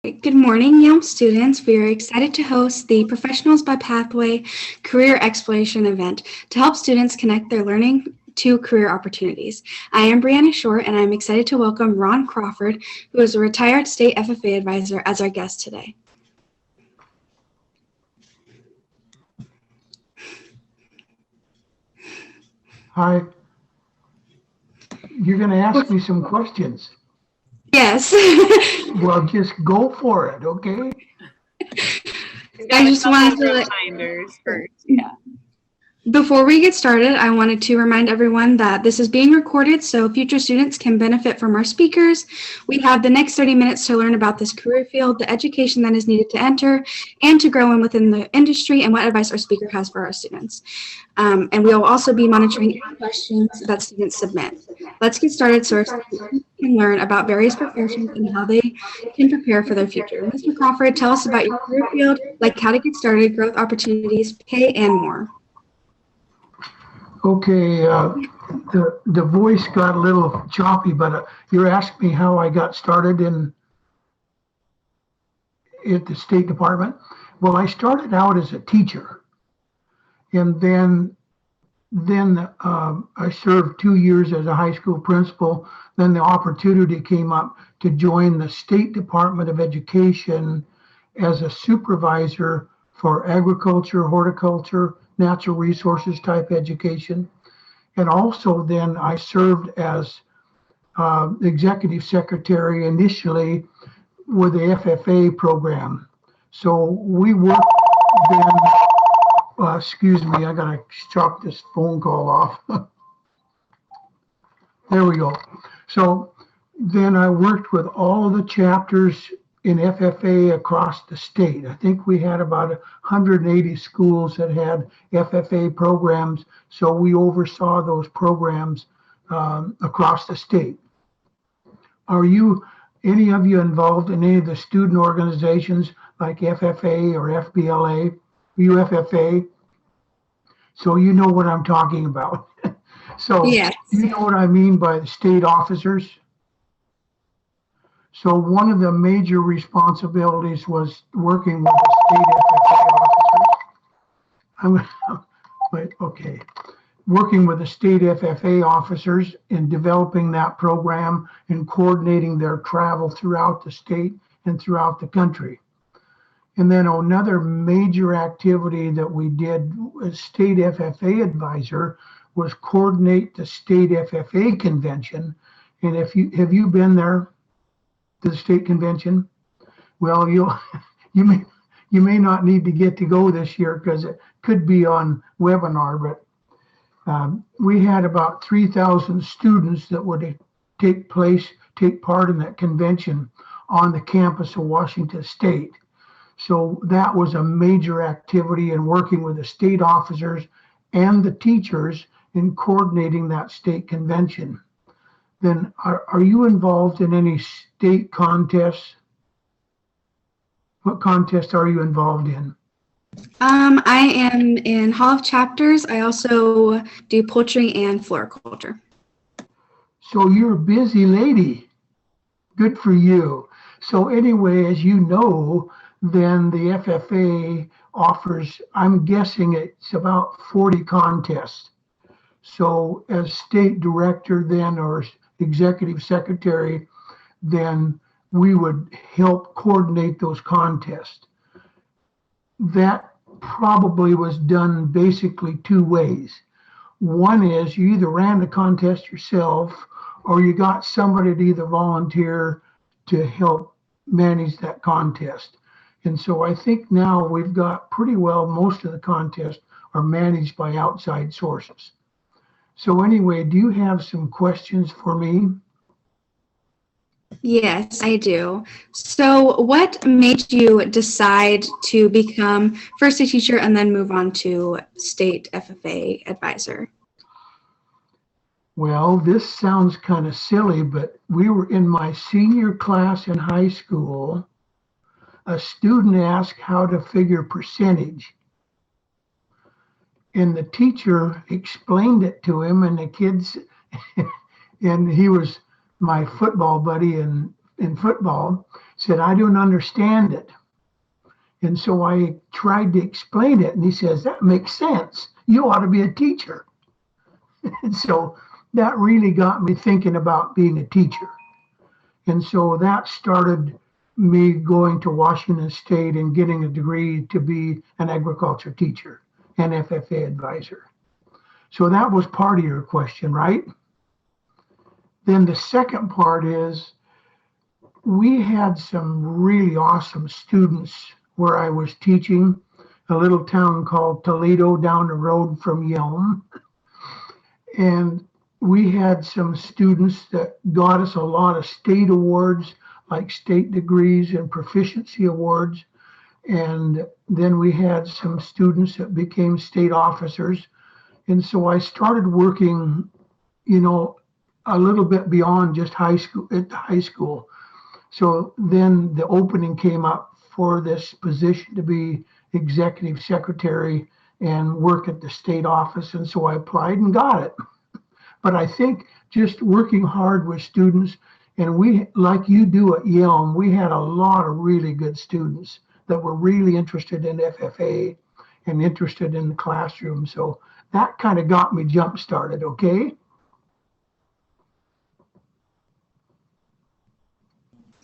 Good morning, Yale students. We are excited to host the Professionals by Pathway Career Exploration event to help students connect their learning to career opportunities. I am BreAnna Short, and I'm excited to welcome Ron Crawford, who is a retired state FFA advisor, as our guest today. Hi. You're going to ask me some questions. Yes. Well, just go for it, okay? I just wanted to reminders first. Yeah. Before we get started, I wanted to remind everyone that this is being recorded so future students can benefit from our speakers. We have the next 30 minutes to learn about this career field, the education that is needed to enter, and to grow in within the industry, and what advice our speaker has for our students. And we will also be monitoring any questions that students submit. Let's get started so our students can learn about various professions and how they can prepare for their future. Mr. Crawford, tell us about your career field, like how to get started, growth opportunities, pay, and more. Okay, the voice got a little choppy, but you're asking me how I got started at the State Department. Well, I started out as a teacher, and then I served 2 years as a high school principal. Then the opportunity came up to join the State Department of Education as a supervisor for agriculture, horticulture, natural resources type education. And also then I served as executive secretary initially with the FFA program. So we worked then, excuse me, I gotta chop this phone call off. There we go. So then I worked with all of the chapters in FFA across the state. I think we had about 180 schools that had FFA programs, so we oversaw those programs across the state. Are any of you involved in any of the student organizations like FFA or FBLA? Are you FFA? So you know what I'm talking about. So yes. You know what I mean by the state officers? So one of the major responsibilities was working with the state FFA officers. Working with the state FFA officers in developing that program and coordinating their travel throughout the state and throughout the country. And then another major activity that we did as state FFA advisor was coordinate the state FFA convention. And have you been there to the state convention? Well, you may not need to get to go this year because it could be on webinar, but we had about 3,000 students that would take part in that convention on the campus of Washington State. So that was a major activity in working with the state officers and the teachers in coordinating that state convention. Then are you involved in any state contests? What contests are you involved in? I am in Hall of Chapters. I also do poultry and floriculture. So you're a busy lady. Good for you. So anyway, as you know, then the FFA offers, I'm guessing it's about 40 contests. So as state director then, or executive secretary, then we would help coordinate those contests. That probably was done basically two ways. One is you either ran the contest yourself or you got somebody to either volunteer to help manage that contest. And so I think now we've got pretty well most of the contests are managed by outside sources. So anyway, do you have some questions for me? Yes, I do. So what made you decide to become first a teacher and then move on to state FFA advisor? Well, this sounds kind of silly, but we were in my senior class in high school. A student asked how to figure percentage. And the teacher explained it to him, and the kids, and he was my football buddy in football. said, I don't understand it. And so I tried to explain it, and he says, that makes sense. You ought to be a teacher. And so that really got me thinking about being a teacher. And so that started me going to Washington State and getting a degree to be an agriculture teacher and FFA advisor. So that was part of your question, right? Then the second part is we had some really awesome students where I was teaching, a little town called Toledo down the road from Yelm. And we had some students that got us a lot of state awards, like state degrees and proficiency awards. And then we had some students that became state officers. And so I started working, a little bit beyond just high school, at the high school. So then the opening came up for this position to be executive secretary and work at the state office. And so I applied and got it. But I think just working hard with students, and we, like you do at Yelm, we had a lot of really good students that were really interested in FFA and interested in the classroom. So that kind of got me jump started, okay?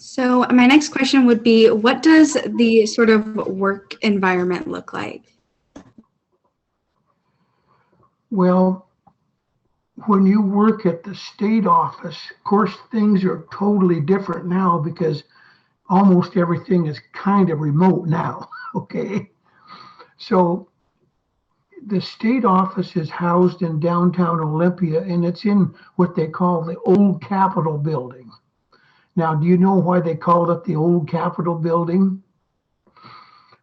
So my next question would be, what does the sort of work environment look like? Well, when you work at the state office, of course, things are totally different now because almost everything is kind of remote now, okay? So the state office is housed in downtown Olympia, and it's in what they call the old Capitol building. Now, do you know why they called it the old Capitol building?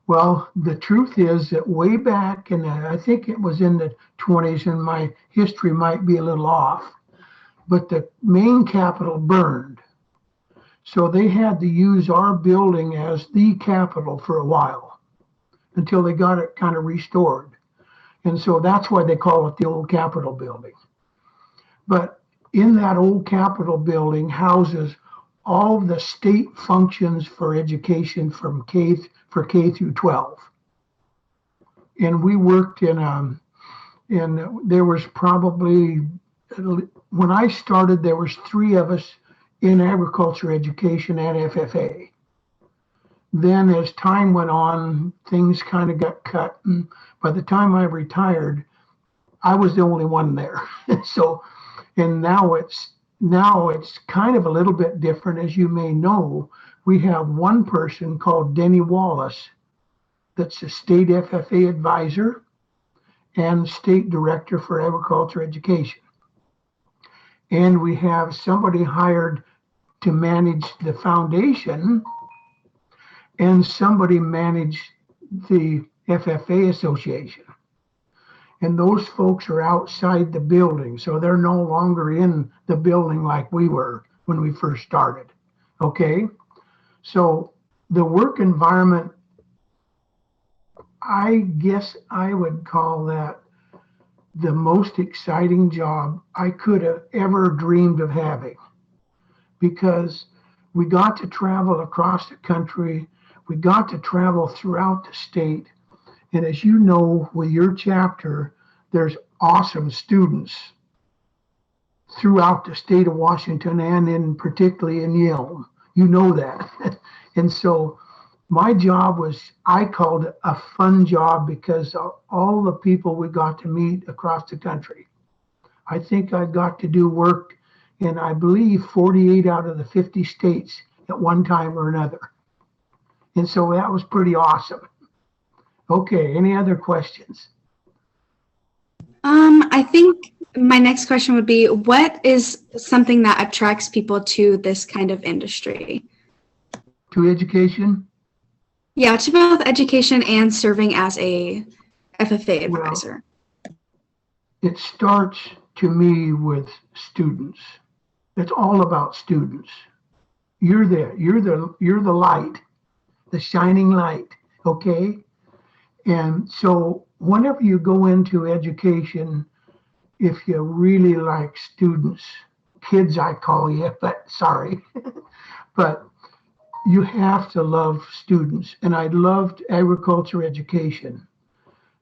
Well, the truth is that way back in I think it was in the 20s, and my history might be a little off, but the main Capitol burned. So they had to use our building as the Capitol for a while until they got it kind of restored. And so that's why they call it the old Capitol building. But in that old Capitol building houses all the state functions for education from K through 12. And we worked and there was probably, when I started, there was 3 of us in agriculture education at FFA. Then as time went on, things kind of got cut. And by the time I retired, I was the only one there. So, and now it's kind of a little bit different. As you may know, we have one person called Denny Wallace that's a state FFA advisor and state director for agriculture education. And we have somebody hired to manage the foundation, and somebody managed the FFA association. And those folks are outside the building, so they're no longer in the building like we were when we first started, okay? So the work environment, I guess I would call that the most exciting job I could have ever dreamed of having, because we got to travel across the country, we got to travel throughout the state. And as you know, with your chapter, there's awesome students throughout the state of Washington and particularly in Yelm. You know that. And so my job was, I called it a fun job because of all the people we got to meet across the country. I think I got to do work in, I believe, 48 out of the 50 states at one time or another. And so that was pretty awesome. Okay, any other questions? I think my next question would be, what is something that attracts people to this kind of industry? To education? Yeah, to both education and serving as a FFA advisor. Well, it starts to me with students. It's all about students. You're there. You're the light, the shining light, okay? And so whenever you go into education, if you really like students, kids I call you, but sorry, but you have to love students, and I loved agriculture education.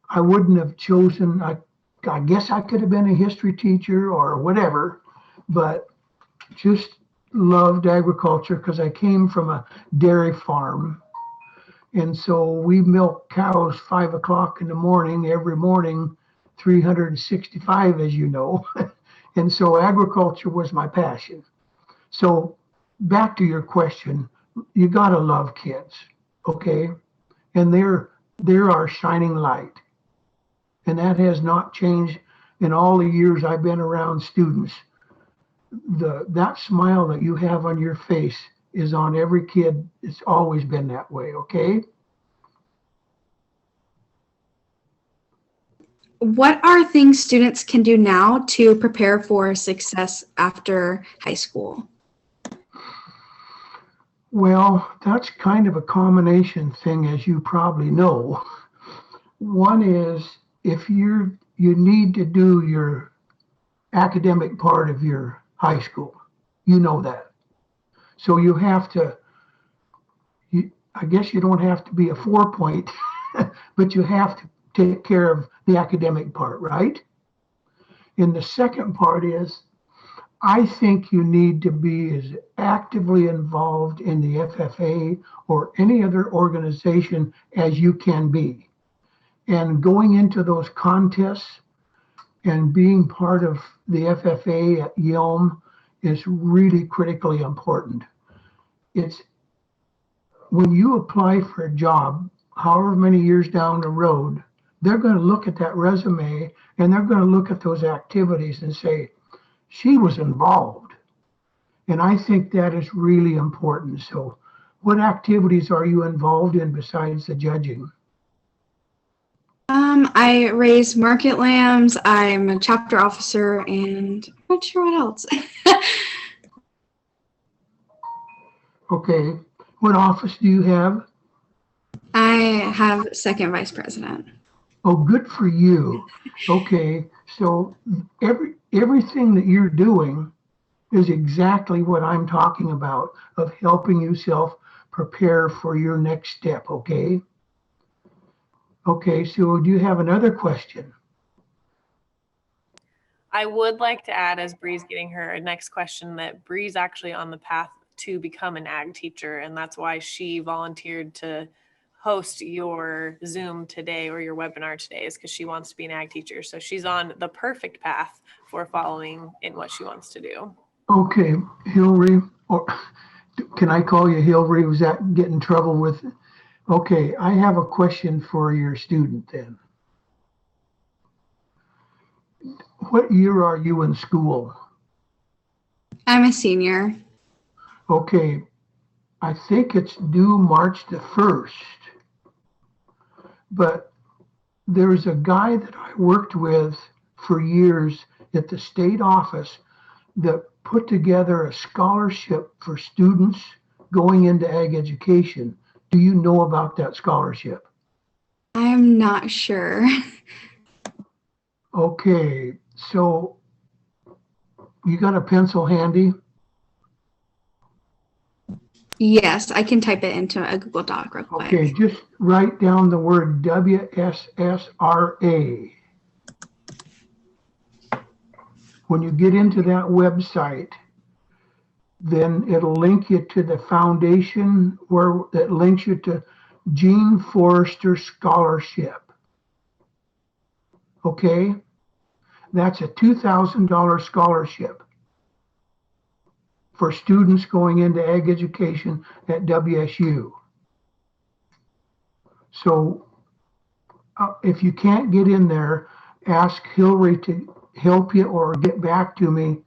I wouldn't have chosen, I guess I could have been a history teacher or whatever, but just loved agriculture because I came from a dairy farm. And so we milk cows 5 o'clock in the morning, every morning, 365, as you know. And so agriculture was my passion. So back to your question, you gotta love kids, okay? And they're our shining light. And that has not changed in all the years I've been around students. That smile that you have on your face is on every kid. It's always been that way, okay? What are things students can do now to prepare for success after high school? Well, that's kind of a combination thing, as you probably know. One is if you need to do your academic part of your high school, you know that. So you have to, I guess you don't have to be a 4-point, but you have to take care of the academic part, right? And the second part is, I think you need to be as actively involved in the FFA or any other organization as you can be. And going into those contests and being part of the FFA at Yelm is really critically important. It's when you apply for a job, however many years down the road, they're going to look at that resume and they're going to look at those activities and say, she was involved. And I think that is really important. So what activities are you involved in besides the judging? I raise market lambs. I'm a chapter officer, and I'm not sure what else. Okay. What office do you have? I have second vice president. Oh, good for you. Okay. So everything that you're doing is exactly what I'm talking about, of helping yourself prepare for your next step, okay? Okay, so do you have another question? I would like to add, as Bree's getting her next question, that Bree's actually on the path to become an ag teacher, and that's why she volunteered to host your Zoom today or your webinar today, is because she wants to be an ag teacher. So she's on the perfect path for following in what she wants to do. Okay, Hillary, or can I call you Hillary? Was that get in trouble with? Okay, I have a question for your student then. What year are you in school? I'm a senior. Okay, I think it's due March the 1st, but there's a guy that I worked with for years at the state office that put together a scholarship for students going into ag education. Do you know about that scholarship? I'm not sure. Okay, so you got a pencil handy? Yes, I can type it into a Google Doc real quick. Okay, just write down the word WSSRA. When you get into that website, then it'll link you to the foundation where it links you to Gene Forrester Scholarship. Okay, that's a $2,000 scholarship for students going into ag education at WSU. So if you can't get in there, ask Hillary to help you or get back to me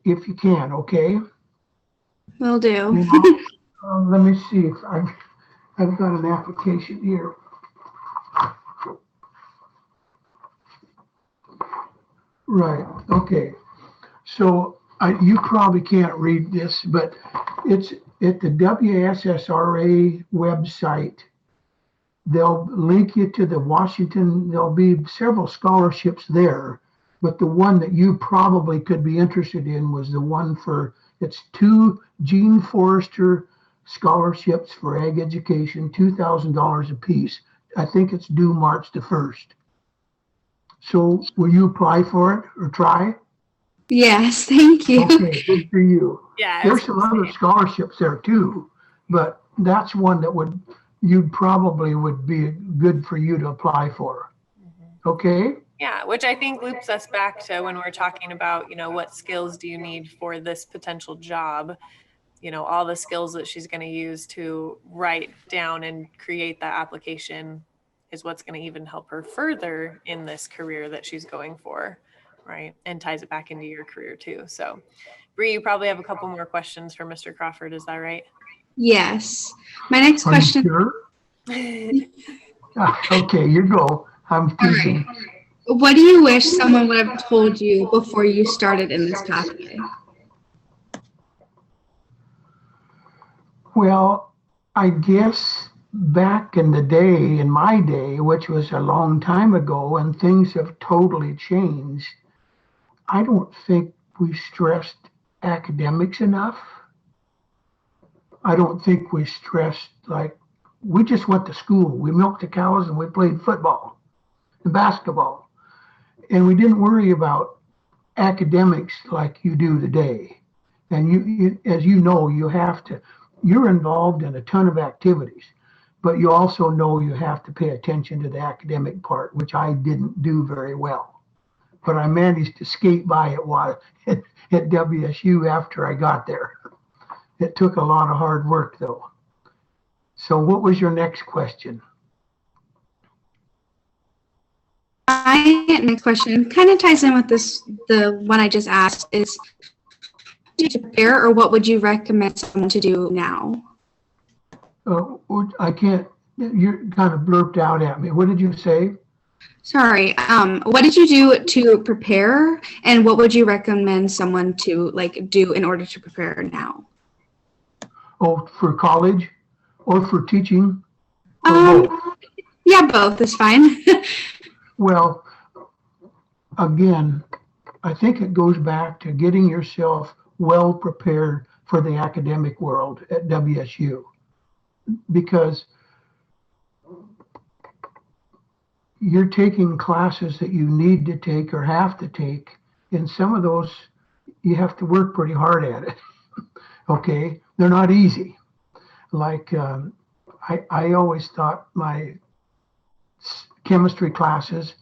if you can, okay? Will do. Let me see if I've got an application here. Right, okay. So you probably can't read this, but it's at the WSSRA website. They'll link you to the Washington, there'll be several scholarships there, but the one that you probably could be interested in was the one for, it's 2 Gene Forrester scholarships for ag education, $2,000 apiece. I think it's due March the 1st. So will you apply for it or try? Yes, thank you. Okay, good for you. Yeah, I was There's some other scholarships there too, but that's one that you probably would be good for you to apply for. Okay? Yeah, which I think loops us back to when we're talking about, what skills do you need for this potential job? All the skills that she's going to use to write down and create that application is what's going to even help her further in this career that she's going for, right? And ties it back into your career too. So, Bree, you probably have a couple more questions for Mr. Crawford. Is that right? Yes. My next Are you question. sure? Okay, you go. I'm All teasing. right. What do you wish someone would have told you before you started in this pathway? Well, I guess back in the day, in my day, which was a long time ago, and things have totally changed, I don't think we stressed academics enough. I don't think we stressed, like, we just went to school. We milked the cows and we played football and basketball. And we didn't worry about academics like you do today. And you as you know, you're involved in a ton of activities, but you also know you have to pay attention to the academic part, which I didn't do very well. But I managed to skate by it while at WSU after I got there. It took a lot of hard work though. So what was your next question? My next question kind of ties in with the one I just asked is, to prepare, or what would you recommend someone to do now? I can't, you kind of blurped out at me. What did you say? Sorry. What did you do to prepare, and what would you recommend someone to do in order to prepare now? Oh, for college or for teaching? Or both? Yeah, both is fine. Well, again, I think it goes back to getting yourself well prepared for the academic world at WSU, because you're taking classes that you need to take or have to take, and some of those you have to work pretty hard at it. Okay, they're not easy. Like I always thought my chemistry classes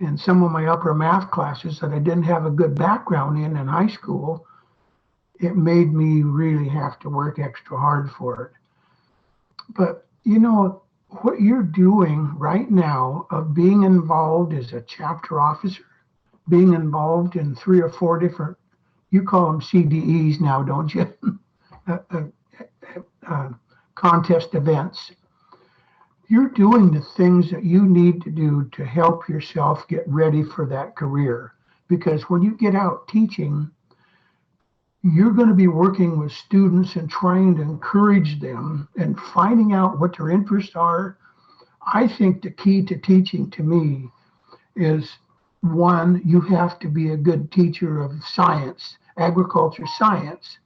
and some of my upper math classes that I didn't have a good background in high school, it made me really have to work extra hard for it. But what you're doing right now of being involved as a chapter officer, being involved in 3 or 4 different, you call them CDEs now, don't you? Contest events. You're doing the things that you need to do to help yourself get ready for that career. Because when you get out teaching, you're going to be working with students and trying to encourage them and finding out what their interests are. I think the key to teaching to me is, one, you have to be a good teacher of science, agriculture science,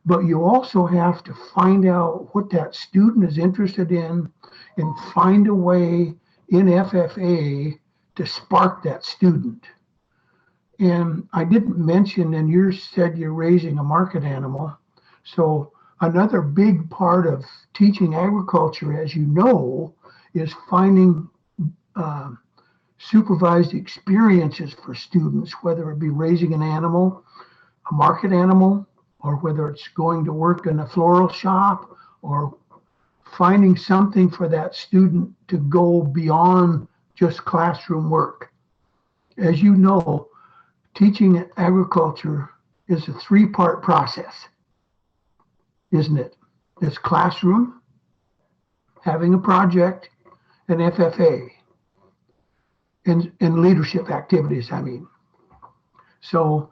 but you also have to find out what that student is interested in and find a way in FFA to spark that student. And I didn't mention, and you said you're raising a market animal. So another big part of teaching agriculture, as you know, is finding supervised experiences for students, whether it be raising an animal, a market animal, or whether it's going to work in a floral shop, or finding something for that student to go beyond just classroom work. As you know, teaching agriculture is a 3-part process, isn't it? It's classroom, having a project, and FFA, and leadership activities, I mean. So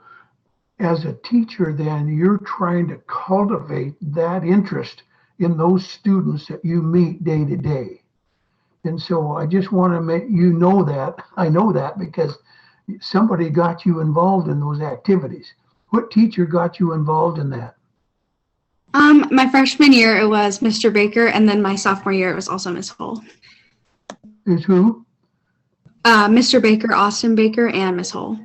as a teacher, then you're trying to cultivate that interest in those students that you meet day to day. And so I just want to make you know that. I know that because somebody got you involved in those activities. What teacher got you involved in that? My freshman year, it was Mr. Baker, and then my sophomore year, it was also Miss Hull. Is who? Mr. Baker, Austin Baker, and Miss Hull.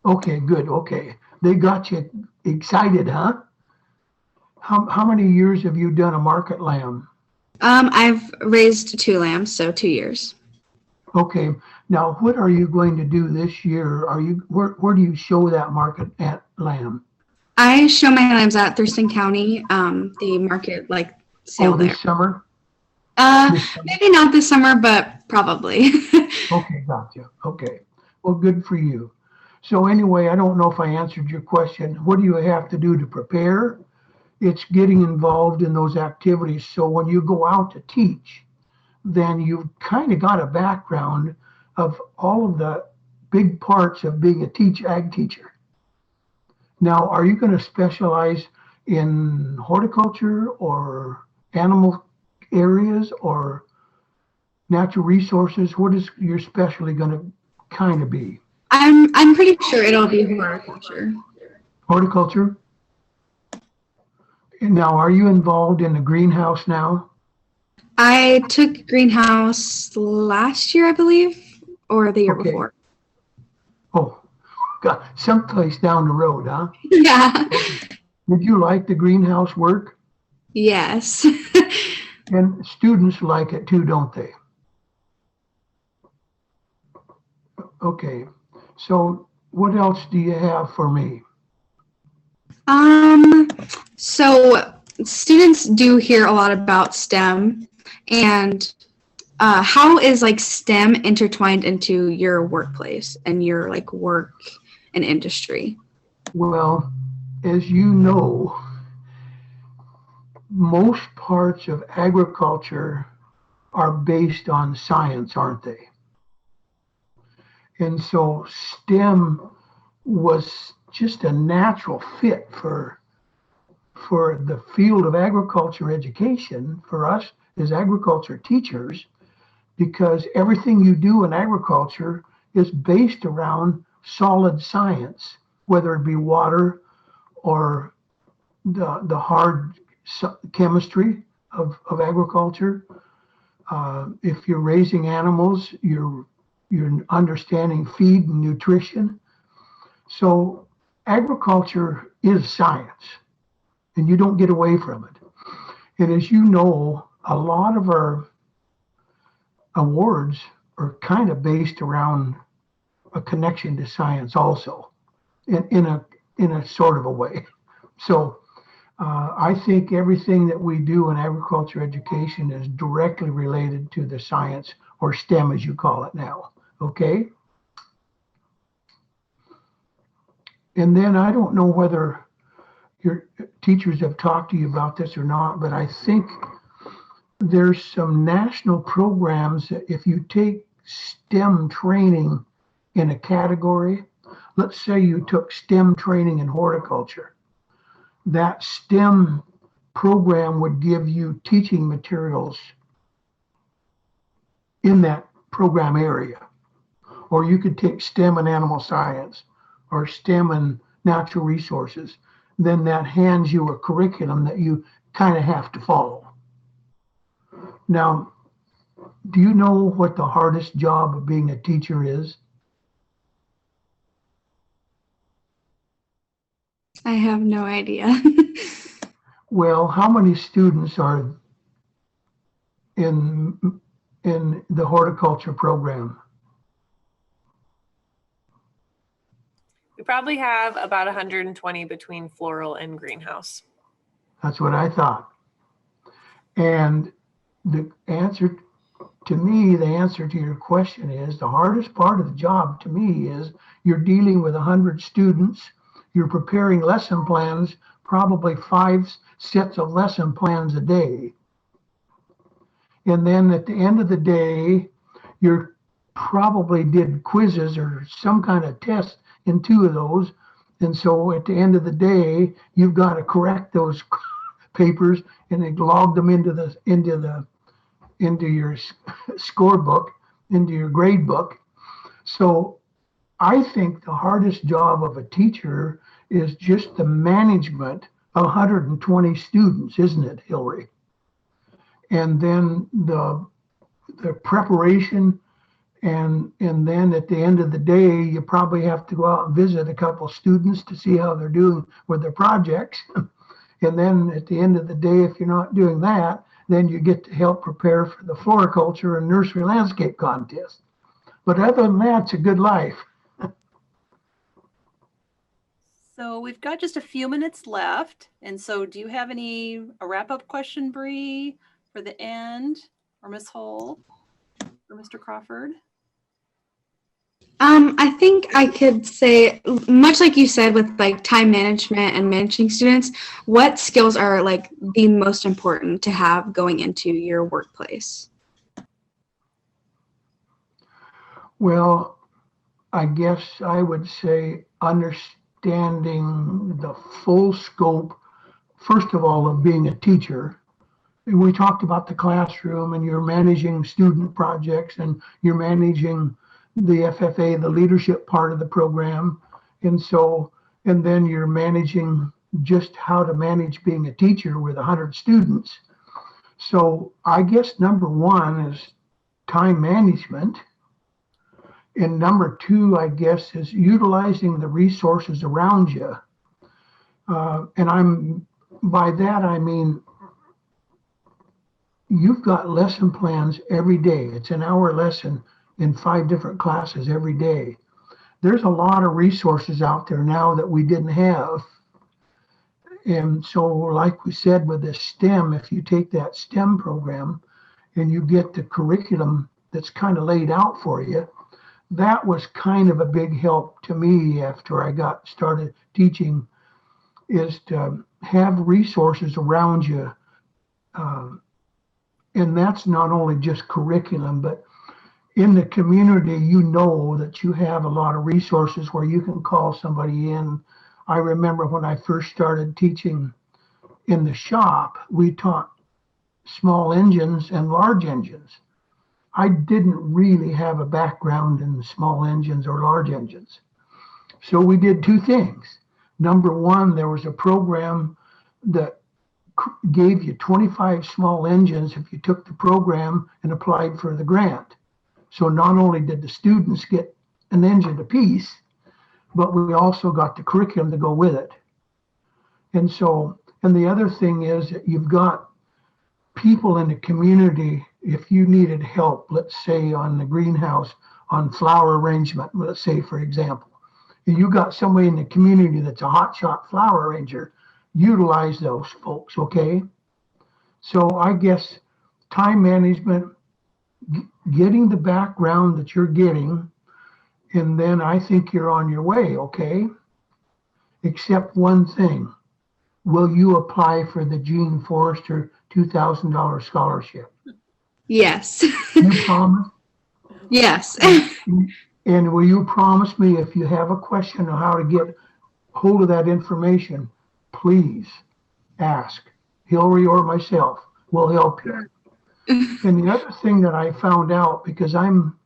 Okay, good. Okay. They got you excited, huh? How many years have you done a market lamb? I've raised 2 lambs, so 2 years. Okay. Now, what are you going to do this year? Where do you show that market at lamb? I show my lambs at Thurston County, the market sale there. This summer? Maybe not this summer, but probably. Okay, gotcha. Okay. Well, good for you. So anyway, I don't know if I answered your question. What do you have to do to prepare? It's getting involved in those activities. So when you go out to teach, then you've kind of got a background of all of the big parts of being a ag teacher. Now, are you going to specialize in horticulture or animal areas or natural resources? What is your specialty going to kind of be? I'm pretty sure it'll be horticulture. Horticulture? And now, are you involved in the greenhouse now? I took greenhouse last year, I believe, or the year before. Oh, God, someplace down the road, huh? Yeah. Did you like the greenhouse work? Yes. And students like it too, don't they? Okay. So what else do you have for me? So students do hear a lot about STEM, and how is STEM intertwined into your workplace and your work and industry? Well, as you know, most parts of agriculture are based on science, aren't they? And so STEM was just a natural fit for the field of agriculture education for us as agriculture teachers, because everything you do in agriculture is based around solid science, whether it be water or the hard chemistry of agriculture. If you're raising animals, you're understanding feed and nutrition. So agriculture is science, and you don't get away from it. And as you know, a lot of our awards are kind of based around a connection to science also, in a sort of a way. So I think everything that we do in agriculture education is directly related to the science, or STEM as you call it now, okay? And then I don't know whether your teachers have talked to you about this or not, but I think there's some national programs that if you take STEM training in a category, let's say you took STEM training in horticulture, that STEM program would give you teaching materials in that program area. Or you could take STEM and animal science or STEM and natural resources. Then that hands you a curriculum that you kind of have to follow. Now, do you know what the hardest job of being a teacher is? I have no idea. Well, how many students are in the horticulture program? We probably have about 120 between floral and greenhouse. That's what I thought. And the answer to your question is, the hardest part of the job to me is you're dealing with 100 students. You're preparing lesson plans, probably 5 sets of lesson plans a day. And then at the end of the day, you probably did quizzes or some kind of test in 2 of those. And so at the end of the day, you've got to correct those papers and then log them into your scorebook, into your grade book. So I think the hardest job of a teacher is just the management 120 students, isn't it, Hillary? And then the preparation, and then at the end of the day, you probably have to go out and visit a couple students to see how they're doing with their projects. And then at the end of the day, if you're not doing that, then you get to help prepare for the floriculture and nursery landscape contest. But other than that, it's a good life. So we've got just a few minutes left. And so do you have a wrap-up question, Bree, for the end, or Ms. Hull, or Mr. Crawford? I think I could say, much like you said, with like time management and managing students, what skills are like the most important to have going into your workplace? Well, I guess I would say understanding the full scope, first of all, of being a teacher. And we talked about the classroom, and you're managing student projects, and you're managing the FFA, the leadership part of the program. And then you're managing just how to manage being a teacher with 100 students. So I guess number one is time management. And number two, I guess, is utilizing the resources around you. And by that, I mean, you've got lesson plans every day. It's an hour lesson in 5 different classes every day. There's a lot of resources out there now that we didn't have. And so, like we said, with this STEM, if you take that STEM program and you get the curriculum that's kind of laid out for you, that was kind of a big help to me after I got started teaching, is to have resources around you. And that's not only just curriculum, but in the community, you know that you have a lot of resources where you can call somebody in. I remember when I first started teaching in the shop, we taught small engines and large engines. I didn't really have a background in small engines or large engines. So we did 2 things. Number one, there was a program that gave you 25 small engines if you took the program and applied for the grant. So not only did the students get an engine apiece, but we also got the curriculum to go with it. And the other thing is that you've got people in the community. If you needed help, let's say on the greenhouse, on flower arrangement, let's say, for example, and you got somebody in the community that's a hotshot flower arranger, utilize those folks, okay? So I guess time management, getting the background that you're getting, and then I think you're on your way, okay? Except one thing. Will you apply for the Gene Forrester $2,000 scholarship? Yes. You promise? Yes. And will you promise me, if you have a question on how to get hold of that information, please ask. Hillary or myself will help you. And the other thing that I found out, because I'm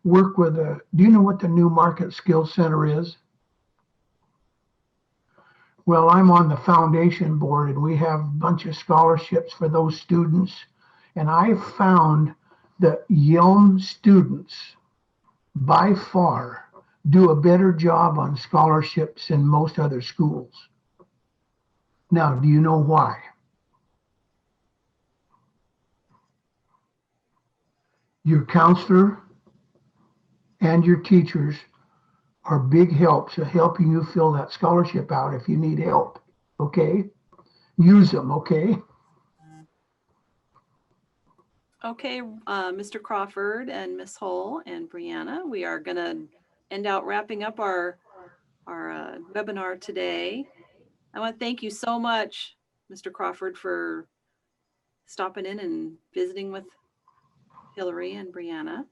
work with do you know what the New Market Skills Center is? Well, I'm on the foundation board, and we have a bunch of scholarships for those students. And I found that Yelm students by far do a better job on scholarships than most other schools. Now, do you know why? Your counselor and your teachers are big helps of helping you fill that scholarship out if you need help, okay? Use them, okay? Okay, Mr. Crawford and Ms. Hull and BreAnna, we are going to end out wrapping up our webinar today. I want to thank you so much, Mr. Crawford, for stopping in and visiting with Hillary and BreAnna.